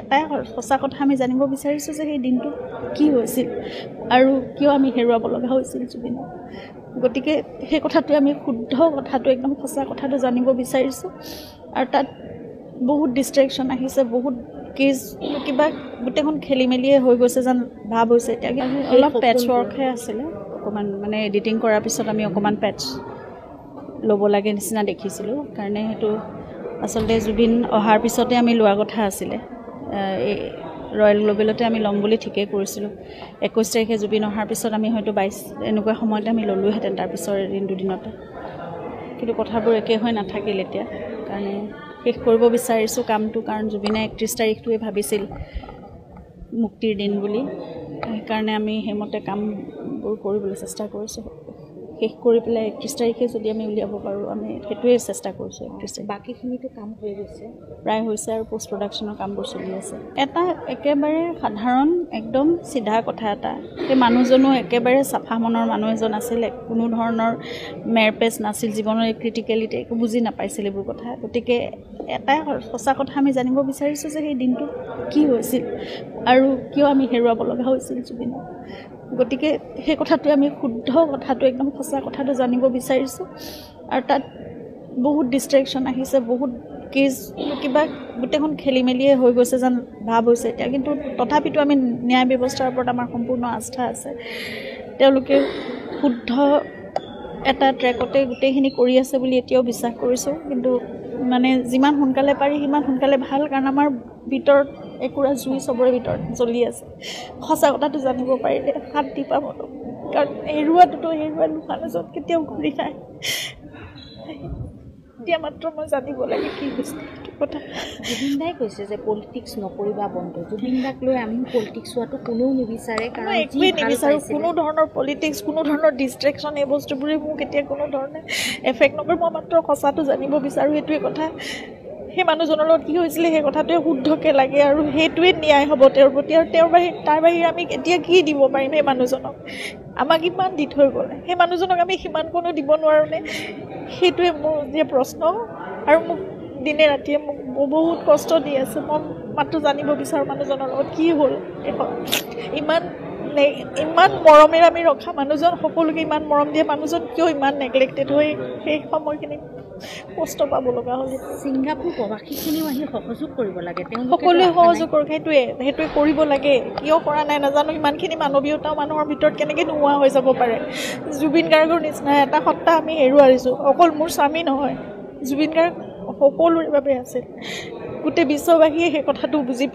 এটাই সঁচা কথা আমি জানিব বিচাৰিছোঁ যে সেই দিনটো কি হৈছিল আৰু কিয় আমি হেৰুৱাব লগা হৈছিল জুবিনক। গতিকে সেই কথাটোৱে আমি শুদ্ধ কথাটো একদম সঁচা কথাটো জানিব বিচাৰিছোঁ। আৰু তাত বহুত ডিষ্ট্ৰেকশ্যন আহিছে, বহুত কেজ কিবা গোটেইখন খেলি মেলিয়ে হৈ গৈছে যেন ভাৱ হৈছে। এতিয়া অলপ পেটছ ৱৰ্কহে আছিলে, অকণমান মানে এডিটিং কৰাৰ পিছত আমি অকণমান পেটছ ল'ব লাগে নিচিনা দেখিছিলোঁ। কাৰণে সেইটো আচলতে জুবিন অহাৰ পিছতে আমি লোৱা কথা আছিলে। এই ৰয়েল গ্ল'বেলতে আমি ল'ম বুলি ঠিকেই কৰিছিলোঁ। 21 তাৰিখে জুবিন অহাৰ পিছত আমি হয়তো 22 এনেকুৱা সময়তে আমি ল'লোহেঁতেন তাৰ পিছৰ এদিন দুদিনতে। কিন্তু কথাবোৰ একে হৈ নাথাকিল এতিয়া, কাৰণে শেষ কৰিব বিচাৰিছোঁ কামটো। কাৰণ জুবিনে 31 তাৰিখটোৱে ভাবিছিল মুক্তিৰ দিন বুলি, সেইকাৰণে আমি সেইমতে কামবোৰ কৰিবলৈ চেষ্টা কৰিছোঁ। শেষ কৰি পেলাই 31 তাৰিখে যদি আমি উলিয়াব পাৰোঁ, আমি সেইটোৱে চেষ্টা কৰিছোঁ। 31 তাৰিখ বাকীখিনিতো কাম হৈ গৈছে, প্ৰায় হৈছে আৰু পষ্ট প্ৰডাকশ্যনৰ কামবোৰ চলি আছে। এটা একেবাৰে সাধাৰণ একদম চিধা কথা এটা, সেই মানুহজনো একেবাৰে চাফা মনৰ মানুহ এজন আছিলে, কোনো ধৰণৰ মেৰপেচ নাছিল জীৱনৰ। ক্ৰিটিকেলিটি একো বুজি নাপাইছিল এইবোৰ কথা। গতিকে এটাই সঁচা কথা আমি জানিব বিচাৰিছোঁ যে সেই দিনটো কি হৈছিল আৰু কিয় আমি হেৰুৱাব লগা হৈছিল জুবিনক। গতিকে সেই কথাটোৱে আমি শুদ্ধ কথাটো একদম সঁচা কথাটো জানিব বিচাৰিছোঁ। আৰু তাত বহুত ডিষ্ট্ৰেকশ্যন আহিছে, বহুত কেজ কিবা গোটেইখন খেলি মেলিয়ে হৈ গৈছে যেন ভাৱ হৈছে এতিয়া। কিন্তু তথাপিতো আমি ন্যায় ব্যৱস্থাৰ ওপৰত আমাৰ সম্পূৰ্ণ আস্থা আছে। তেওঁলোকে শুদ্ধ এটা ট্ৰেকতে গোটেইখিনি কৰি আছে বুলি এতিয়াও বিশ্বাস কৰিছোঁ। কিন্তু মানে যিমান সোনকালে পাৰি সিমান সোনকালে ভাল, কাৰণ আমাৰ ভিতৰত একুৰা জুই চবৰে ভিতৰত জ্বলি আছে। সঁচা কথাটো জানিব পাৰিলে শান্তি পাব। কাৰণ হেৰুৱাটোতো মানুহজন কেতিয়াও ঘূৰি নাহে। এতিয়া মাত্ৰ মই জানিব লাগে কি হৈছে সেইটো কথা। জুবিন দাই কৈছে যে পলিটিক্স নকৰিবা বন্ধু। জুবিন দাক লৈ আমি পলিটিক্স হোৱাটো কোনেও নিবিচাৰে, কাৰণ একোৱেই নিবিচাৰোঁ। কোনো ধৰণৰ পলিটিক্স, কোনো ধৰণৰ ডিষ্ট্ৰেকশ্যন, এই বস্তুবোৰে মোক এতিয়া কোনো ধৰণে এফেক্ট নকৰে। মই মাত্ৰ সঁচাটো জানিব বিচাৰোঁ, সেইটোৱে কথা। সেই মানুহজনৰ লগত কি হৈছিলে সেই কথাটোৱে শুদ্ধকৈ লাগে, আৰু সেইটোৱে ন্যায় হ'ব তেওঁৰ প্ৰতি। আৰু তাৰ বাহিৰে আমি এতিয়া কি দিব পাৰিম সেই মানুহজনক? আমাক ইমান দি থৈ গ'লে, সেই মানুহজনক আমি সিমান কোনো দিব নোৱাৰোঁনে? সেইটোৱে মোৰ যে প্ৰশ্ন। আৰু মোক দিনে ৰাতিয়ে মোক বহুত কষ্ট দি আছে। মই মাত্ৰ জানিব বিচাৰোঁ মানুহজনৰ লগত কি হ'ল। ইমান মৰমেৰে আমি ৰখা মানুহজন, সকলোকে ইমান মৰম দিয়ে মানুহজন, কিয় ইমান নেগলেক্টেড হৈ সেই সময়খিনি কষ্ট পাব লগা হ'ল? ছিংগাপুৰ প্ৰৱাসীখিনিও আহি সহযোগ কৰিব লাগে, সকলোৱে সহযোগ কৰক। সেইটোৱে কৰিব লাগে। কিয় কৰা নাই নাজানো। ইমানখিনি মানৱীয়তাও মানুহৰ ভিতৰত কেনেকৈ নোহোৱা হৈ যাব পাৰে? জুবিন গাৰ্গৰ নিচিনা এটা সত্তা আমি হেৰুৱাইছোঁ। অকল মোৰ স্বামী নহয়, জুবিন গাৰ্গ সকলোৰে বাবে আছিল। গোটেই বিশ্ববাসীয়ে সেই কথাটো বুজি